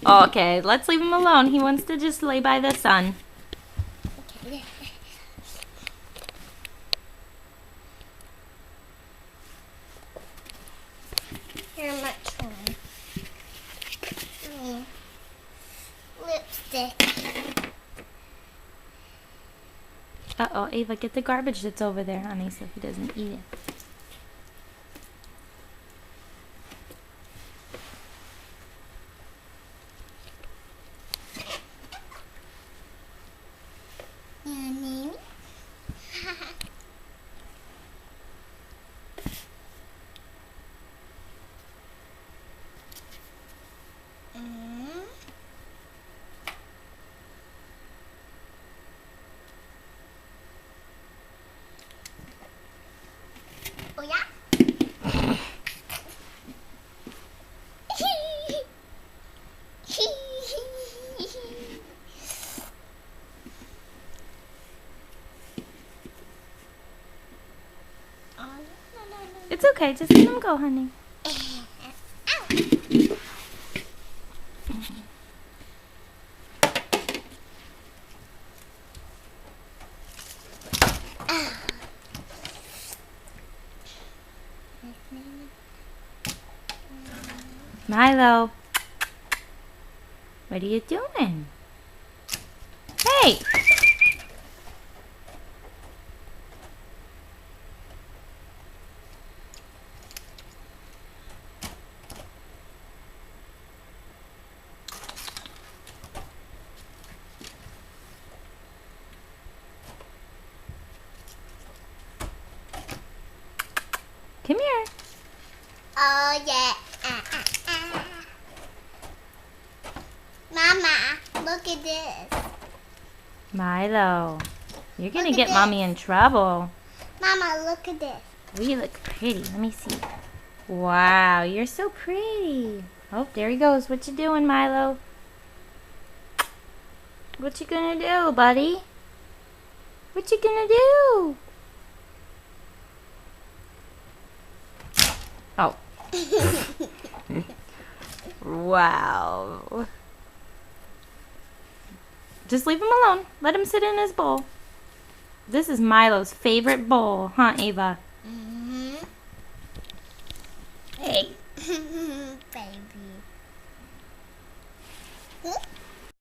Okay, let's leave him alone. He wants to just lay by the sun. Okay. Here, much one. Lipstick. Uh-oh, Ava, get the garbage that's over there, honey, so he doesn't eat it. Yummy. Oh yeah. It's okay, just let him go, honey. Milo, what are you doing? Hey! Come here. Oh yeah. Mama, look at this. Milo, you're gonna Look at get this. Mommy in trouble. Mama, look at this. We look pretty. Let me see. Wow, you're so pretty. Oh, there he goes. What you doing, Milo? What you gonna do, buddy? What you gonna do? Oh. Wow. Just leave him alone. Let him sit in his bowl. This is Milo's favorite bowl, huh, Ava?